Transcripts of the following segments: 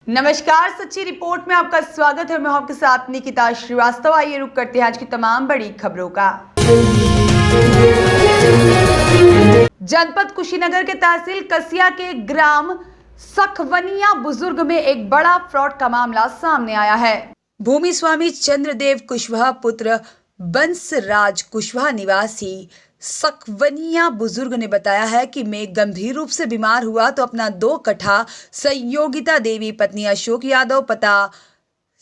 नमस्कार, सच्ची रिपोर्ट में आपका स्वागत है। मैं हूं आपके साथ निकिता श्रीवास्तव। आइए रुक करते हैं आज की तमाम बड़ी खबरों का। जनपद कुशीनगर के तहसील कसिया के ग्राम सखवनिया बुजुर्ग में एक बड़ा फ्रॉड का मामला सामने आया है। भूमि स्वामी चंद्रदेव कुशवाहा पुत्र बंसराज कुशवाहा निवासी सखवनिया बुजुर्ग ने बताया है कि मैं गंभीर रूप से बीमार हुआ तो अपना 2 कट्ठा संयोगिता देवी पत्नी अशोक यादव पता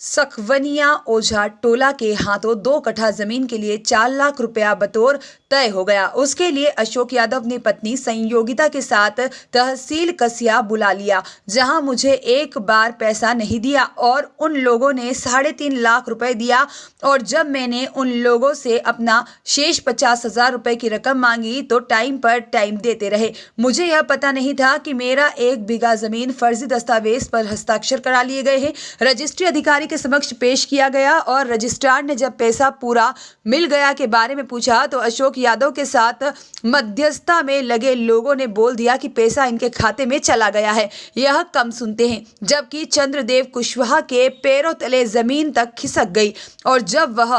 सखवनिया ओझा टोला के हाथों 2 कट्ठा जमीन के लिए 4 लाख रुपया बतौर तय हो गया। उसके लिए अशोक यादव अपनी पत्नी संयोगिता के साथ तहसील कसिया बुला लिया, जहां मुझे एक बार पैसा नहीं दिया और उन लोगों ने 3.5 लाख रुपए दिया। और जब मैंने उन लोगों से अपना शेष 50,000 रुपए की रकम मांगी तो टाइम पर टाइम देते रहे। मुझे यह पता नहीं था कि मेरा 1 बीघा जमीन फर्जी दस्तावेज पर हस्ताक्षर करा लिए गए हैं। रजिस्ट्री अधिकारी के समक्ष पेश किया गया और रजिस्ट्रार ने जब पैसा पूरा मिल गया के बारे में पूछा तो अशोक यादव के साथ मध्यस्थता में लगे लोगों ने बोल दिया कि पैसा इनके खाते में चला गया है। यह कम सुनते हैं, जबकि चंद्रदेव कुशवाहा के पैरों तले जमीन तक खिसक गई और जब वह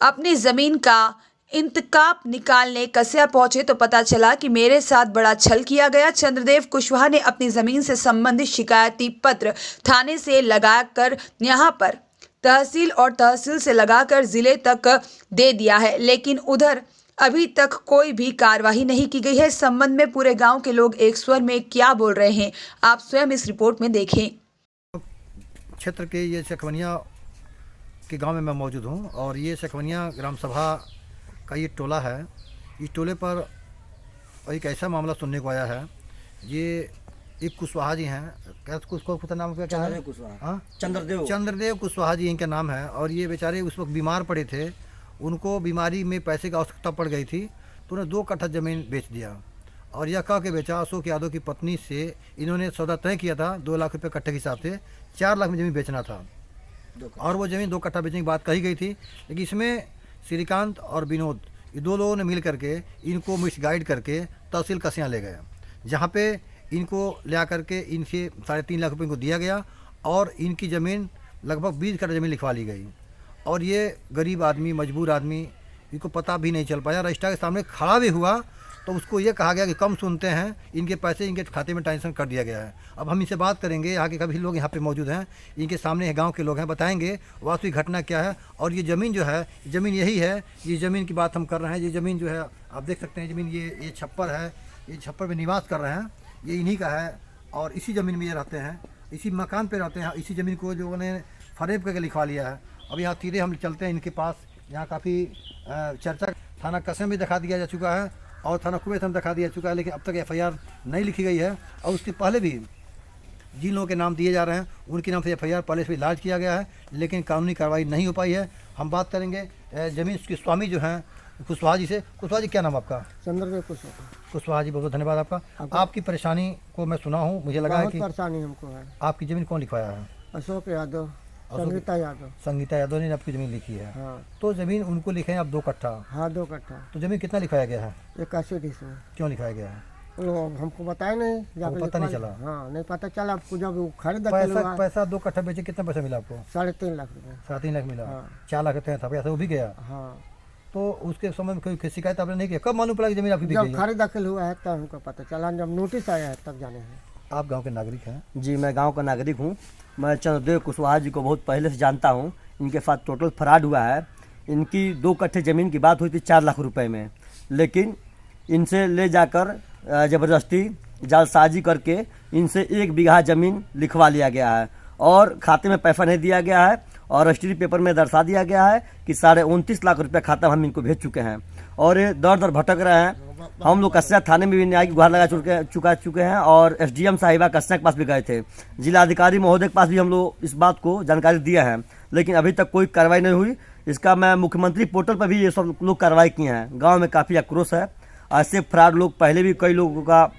अपनी जमीन का इंतकाम निकालने कसिया पहुंचे तो पता चला कि मेरे साथ बड़ा छल किया गया। चंद्रदेव कुशवाहा ने अपनी जमीन से संबंधित शिकायती पत्र थाने से लगाकर यहां पर तहसील और तहसील से लगाकर जिले तक दे दिया है, लेकिन उधर अभी तक कोई भी कार्रवाई नहीं की गई है। इस संबंध में पूरे गांव के लोग एक स्वर में क्या बोल रहे हैं, आप स्वयं इस रिपोर्ट में देखें। क्षेत्र के ये सखवनिया के गांव में मैं मौजूद हूं और ये सखवनिया ग्राम सभा का ये टोला है। इस टोले पर एक ऐसा मामला सुनने को आया है। ये एक कुशवाहा जी हैं, क्या उसको नाम क्या है? चंद्रदेव कुशवाहा जी इनका नाम है। और ये बेचारे उस वक्त बीमार पड़े थे, उनको बीमारी में पैसे की आवश्यकता पड़ गई थी तो उन्हें 2 कट्ठा ज़मीन बेच दिया और यह कह के बेचा। अशोक यादव की पत्नी से इन्होंने सौदा तय किया था 2 लाख रुपये कट्ठे के हिसाब से 4 लाख में ज़मीन बेचना था और वो ज़मीन 2 कट्ठा बेचने की बात कही गई थी। लेकिन इसमें श्रीकांत और विनोद ये 2 लोगों ने मिल करके इनको मिसगाइड करके तहसील कसिया ले गए, जहाँ पे इनको ले करके इनसे 3.5 लाख रुपये इनको दिया गया और इनकी ज़मीन लगभग 20 कट्ठा ज़मीन लिखवा ली गई। और ये गरीब आदमी, मजबूर आदमी, इनको पता भी नहीं चल पाया। रजिस्ट्रार के सामने खड़ा भी हुआ तो उसको ये कहा गया कि कम सुनते हैं, इनके पैसे इनके खाते में ट्रांसफर कर दिया गया है। अब हम इनसे बात करेंगे, यहाँ के कभी लोग यहाँ पे मौजूद हैं, इनके सामने गांव के लोग हैं, बताएंगे वास्तविक घटना क्या है। और ये ज़मीन जो है, ज़मीन यही है, ये ज़मीन की बात हम कर रहे हैं। ये ज़मीन जो है आप देख सकते हैं, ज़मीन ये छप्पर है, ये छप्पर में निवास कर रहे हैं, ये इन्हीं का है और इसी ज़मीन में ये रहते हैं, इसी मकान पर रहते हैं। इसी ज़मीन को जो उन्होंने फरेब करके लिखवा लिया है। अब यहाँ तीरे हम चलते हैं इनके पास, यहाँ काफ़ी चर्चा थाना कसम भी दिखा दिया जा चुका है और थाना कुबेत हम दिखा दिया चुका है, लेकिन अब तक FIR नहीं लिखी गई है। और उसके पहले भी जिन लोगों के नाम दिए जा रहे हैं उनके नाम से FIR पहले से लाज किया गया है, लेकिन कानूनी कार्रवाई नहीं हो पाई है। हम बात करेंगे ज़मीन के स्वामी जो हैं कुशवाहा जी से। कुशवाहा जी, क्या नाम आपका? चंद्रदेव कुशवाहा जी, बहुत बहुत धन्यवाद आपका। आपकी परेशानी को मैं सुना हूँ, मुझे लगा है कि परेशानी हमको है। आपकी ज़मीन कौन लिखवाया है? अशोक यादव, संगीता यादव ने आपकी ज़मीन लिखी है। हाँ। तो ज़मीन उनको लिखे हैं आप 2 कट्ठा? हाँ, 2 कट्ठा। तो ज़मीन कितना लिखवाया गया है? 81 में। क्यों लिखवाया गया है? हमको बताया नहीं, पता नहीं चला। हाँ, नहीं पता चला। आपको जब खरीद पैसा 2 कट्ठा बेचे, कितना पैसा मिला आपको? 3.5 लाख रुपये। 3.5 लाख मिला। हाँ। 4 लाख था पैसा, वो भी गया। हाँ। तो उसके समय में कोई शिकायत आपने नहीं किया? कब मालूम पड़ा कि जमीन आपकी बिक गई? जब खरीद दाखिल हुआ है तब हमको पता चला, जब नोटिस आया है तब जाने हैं। आप गांव के नागरिक हैं? जी, मैं गांव का नागरिक हूं। मैं चंद्रदेव कुशवाहा जी को बहुत पहले से जानता हूं। इनके साथ टोटल फ्रॉड हुआ है। इनकी 2 कट्ठे ज़मीन की बात हुई थी 4 लाख रुपए में, लेकिन इनसे ले जाकर ज़बरदस्ती जालसाजी करके इनसे 1 बीघा ज़मीन लिखवा लिया गया है और खाते में पैसा नहीं दिया गया है और रजिस्ट्री पेपर में दर्शा दिया गया है कि 29.5 लाख रुपए खाता हम इनको भेज चुके हैं और ये दर दर भटक रहे हैं। हम लोग कसिया थाने में भी न्याय की गुहार लगा चुके हैं और SDM साहिबा कसिया के पास भी गए थे। जिलाधिकारी महोदय के पास भी हम लोग इस बात को जानकारी दिया है, लेकिन अभी तक कोई कार्रवाई नहीं हुई। इसका मैं मुख्यमंत्री पोर्टल पर भी ये सब लोग कार्रवाई किए हैं। गाँव में काफ़ी आक्रोश है। ऐसे फ्रॉड लोग पहले भी कई लोगों का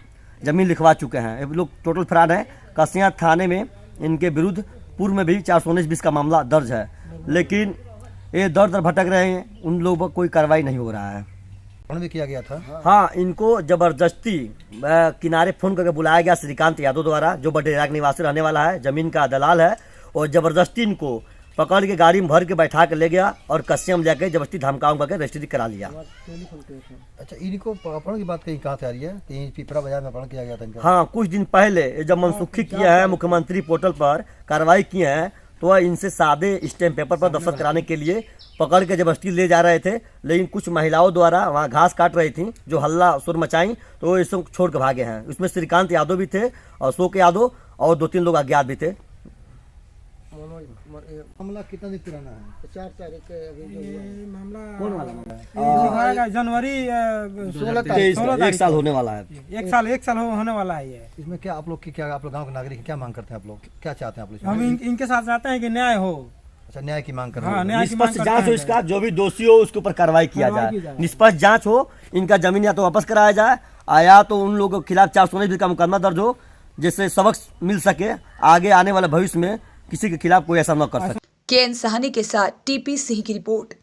ज़मीन लिखवा चुके हैं। ये लोग टोटल फ्रॉड हैं। कसिया थाने में इनके विरुद्ध पूर्व में भी 419-20 का मामला दर्ज है, लेकिन ये दर दर भटक रहे हैं। उन लोगों पर कोई कार्रवाई नहीं हो रहा है। अपहरण भी किया गया था। हाँ, इनको जबरदस्ती किनारे फोन करके बुलाया गया श्रीकांत यादव द्वारा, जो बडेरा के निवासी रहने वाला है, जमीन का दलाल है, और जबरदस्ती इनको पकड़ के गाड़ी में भर के बैठा के ले गया और कस्सिया में जाके जबरदस्ती धमकाऊ करके रजिस्ट्री करा लिया। अच्छा, इनको अपहरण की बात कहीं कहाँ से आ रही है? कहीं पिपरा बाजार में अपहरण किया गया था इनका? हाँ, कुछ दिन पहले जब मनसुखी किया है, मुख्यमंत्री पोर्टल पर कार्रवाई किए हैं, तो वह इनसे सादे स्टैम्प पेपर पर दस्तखत कराने के लिए पकड़ के जबरदस्ती ले जा रहे थे, लेकिन कुछ महिलाओं द्वारा वहाँ घास काट रही थी, जो हल्ला शोर मचाई, तो वो इसको छोड़ के भागे हैं। उसमें श्रीकांत यादव भी थे, अशोक यादव और 2-3 लोग अज्ञात भी थे। मामला कितना दिन पुराना है? 4 तारीख के अभी जो जनवरी 16 एक साल होने वाला है। एक साल होने वाला है ये। इसमें क्या आप लोग की, क्या आप लोग गांव के नागरिक हैं, क्या मांग करते हैं आप लोग, क्या चाहते हैं आप लोग? हम इनके साथ चाहते हैं कि न्याय हो। अच्छा, न्याय की मांग कर रहे हाँ, हैं। न्याय की मांग निष्पक्ष करते जांच हो, हैं। इसका जो भी दोषी हो उसके ऊपर कार्रवाई किया जाए, निष्पक्ष जांच हो, इनका जमीन या तो वापस कराया जाए, या तो उन लोगों के खिलाफ 419 का मुकदमा दर्ज हो, जिससे सबक मिल सके, आगे आने वाले भविष्य में किसी के खिलाफ कोई ऐसा न कर सके। केएन साहनी के साथ टीपी सिंह की रिपोर्ट।